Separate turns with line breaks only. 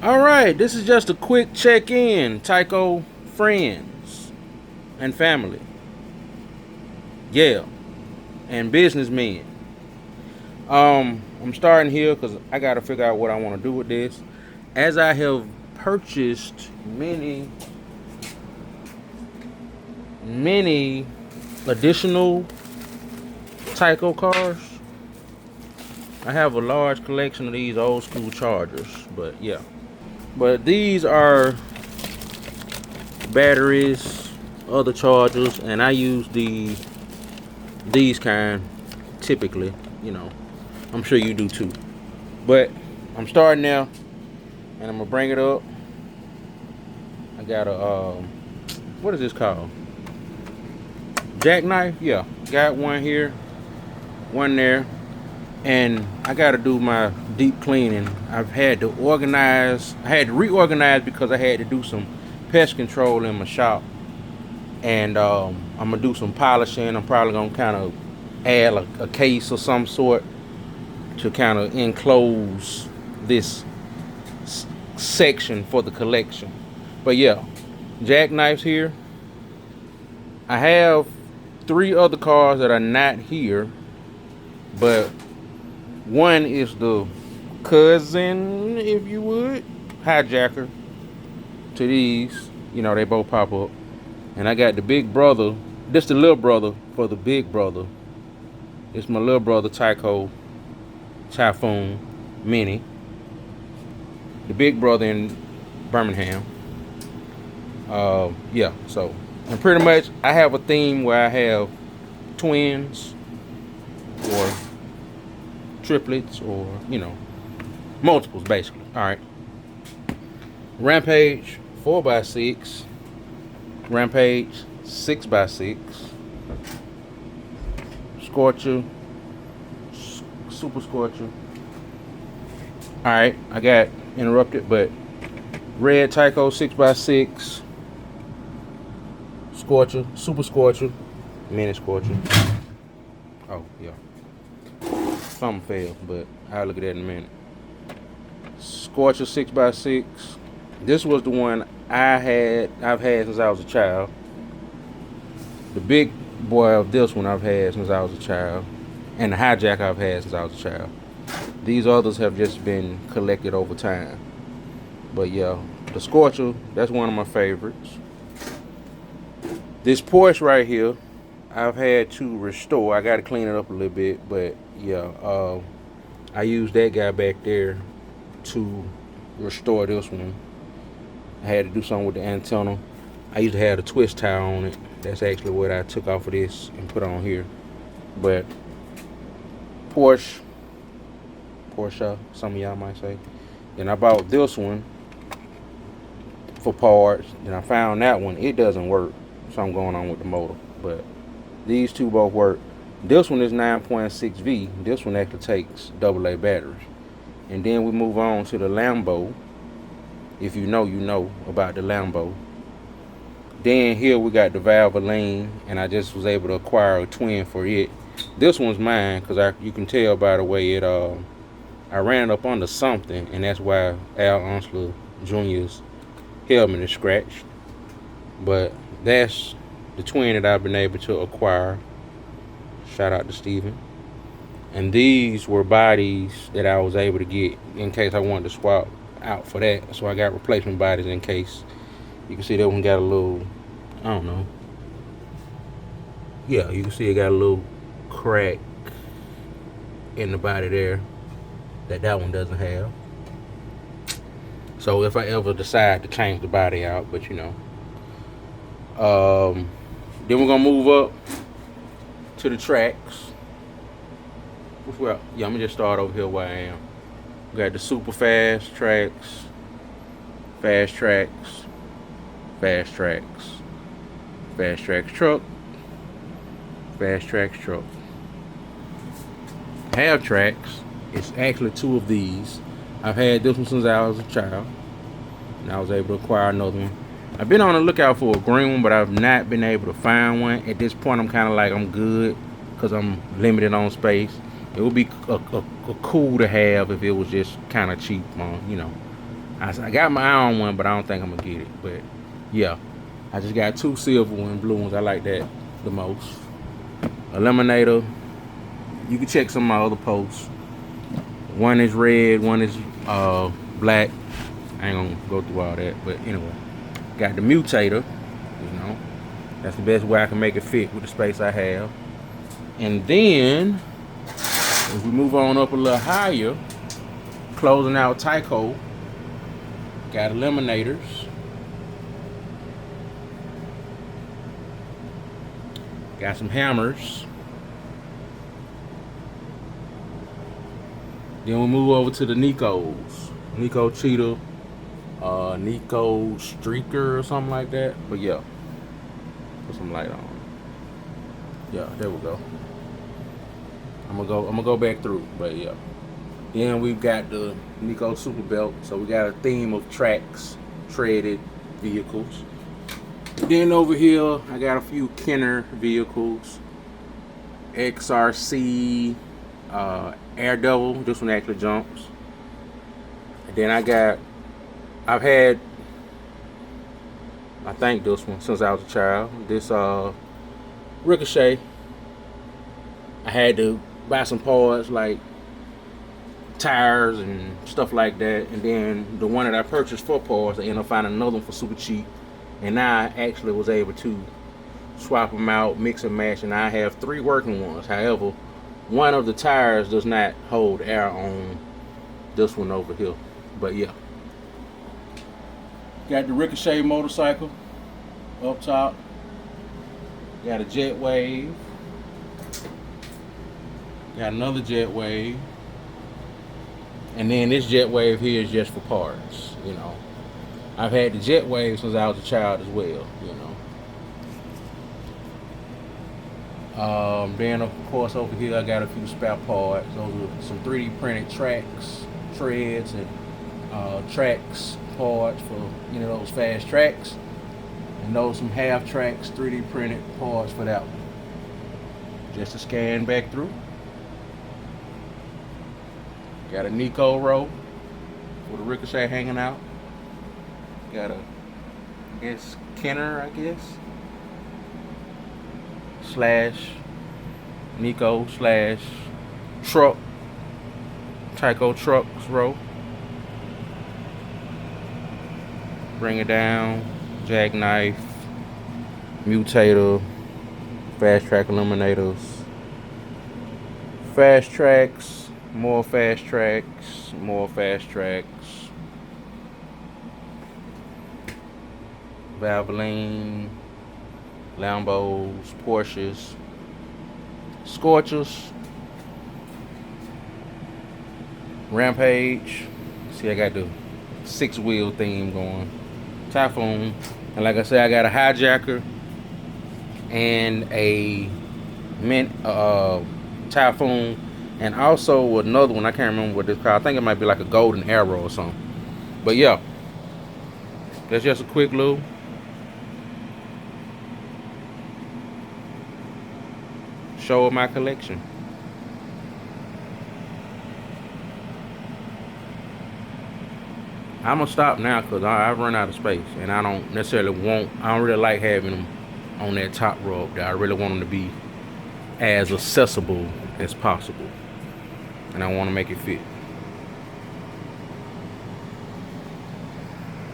All right, this is just a quick check-in, Tyco friends and family, yeah, and businessmen. I'm starting here because I got to figure out what I want to do with this. As I have purchased many additional Tyco cars, I have a large collection of these old school Chargers, but yeah. But these are batteries, other chargers, and I use these kind typically, you know. I'm sure you do too. But I'm starting now, and I'm gonna bring it up. I got a what is this called? Jackknife? Yeah, got one here, one there, and I got to do my deep cleaning. I've had to organize. I had to reorganize because I had to do some pest control in my shop, and I'm gonna do some polishing. I'm probably gonna kind of add a case or some sort to kind of enclose this section for the collection. But yeah, jackknives here. I have 3 other cars that are not here, but one is the cousin, if you would, hijacker to these. You know, they both pop up. And I got the big brother. This the little brother for the big brother. It's my little brother Tyco Typhoon Mini. The big brother in Birmingham. Yeah, so, and pretty much I have a theme where I have twins or triplets or, you know, multiples basically. All right. Rampage 4x6. Rampage 6x6. Scorcher. Super Scorcher. All right, I got interrupted, but red Tyco 6x6. Scorcher, Super Scorcher, Mini Scorcher. Oh, yeah. Something failed, but I'll look at that in a minute. Scorcher 6x6. This was the one I've had since I was a child. The big boy of this one I've had since I was a child. And the hijack I've had since I was a child. These others have just been collected over time. But yeah, the Scorcher, that's one of my favorites. This Porsche right here, I've had to restore. I got to clean it up a little bit, but yeah, I used that guy back there to restore this one. I had to do something with the antenna. I used to have a twist tie on it. That's actually what I took off of this and put on here. But Porsche, some of y'all might say. Then I bought this one for parts. Then I found that one, it doesn't work. Something going on with the motor. But these two both work. This one is 9.6V. This one actually takes AA batteries. And then we move on to the Lambo. If you know, you know about the Lambo. Then here we got the Valvoline, and I just was able to acquire a twin for it. This one's mine because you can tell by the way it I ran it up under something, and that's why Al Onsler Jr.'s helmet is scratched. But that's the twin that I've been able to acquire. Shout out to Steven. And these were bodies that I was able to get in case I wanted to swap out for that. So I got replacement bodies in case. You can see that one got a little, I don't know. Yeah, you can see it got a little crack in the body there that one doesn't have. So if I ever decide to change the body out, but you know. Then we're gonna move up to the tracks. Well, yeah, I'm gonna just start over here where I am. We got the super fast tracks, fast tracks, fast tracks, fast tracks truck, fast tracks truck. Half tracks, it's actually 2 of these. I've had this one since I was a child, and I was able to acquire another one. I've been on the lookout for a green one, but I've not been able to find one. At this point, I'm kind of like, I'm good because I'm limited on space. It would be a cool to have if it was just kind of cheap, you know. I got my eye on one, but I don't think I'm gonna get it. But yeah, I just got 2 silver and blue ones. I like that the most. Eliminator. You can check some of my other posts. One is red, one is black. I ain't gonna go through all that, but anyway, got the mutator. You know, that's the best way I can make it fit with the space I have. And then, if we move on up a little higher, closing out Tyco, got eliminators. Got some hammers. Then we move over to the Nikos. Nico Cheetah, Nico Streaker or something like that. But yeah, put some light on. Yeah, there we go. I'm gonna go back through, but yeah. Then we've got the Nico Super Belt. So we got a theme of tracks, treaded vehicles. Then over here, I got a few Kenner vehicles. XRC, Air Devil. This one actually jumps. And then I've had, I think this one since I was a child. This Ricochet. I had to buy some parts like tires and stuff like that, and then the one that I purchased for parts, I ended up finding another one for super cheap, and now I actually was able to swap them out, mix and match, and I have 3 working ones. However, one of the tires does not hold air on this one over here. But yeah, got the Ricochet motorcycle up top. Got a Jet Wave. Got another Jet Wave. And then this Jet Wave here is just for parts, you know. I've had the Jet Wave since I was a child as well, you know. Then of course over here I got a few spare parts. Those are some 3D printed tracks, treads, and tracks parts for, you know, those fast tracks. And those some half tracks, 3D printed parts for that one. Just to scan back through. Got a Nico row with a Ricochet hanging out. Got a, I guess, Kenner, I guess. Slash Nico slash truck. Tyco trucks row. Bring it down. Jackknife. Mutator. Fast track eliminators. Fast tracks. More fast tracks, more fast tracks. Valvoline, Lambos, Porsches, Scorchers, Rampage. See, I got the 6-wheel theme going. Typhoon, and like I said, I got a hijacker and a Typhoon. And also another one, I can't remember what this called. I think it might be like a golden arrow or something. But yeah, that's just a quick little show of my collection. I'm gonna stop now because I've run out of space, and I don't really like having them on that top row up there. I really want them to be as accessible as possible, and I want to make it fit.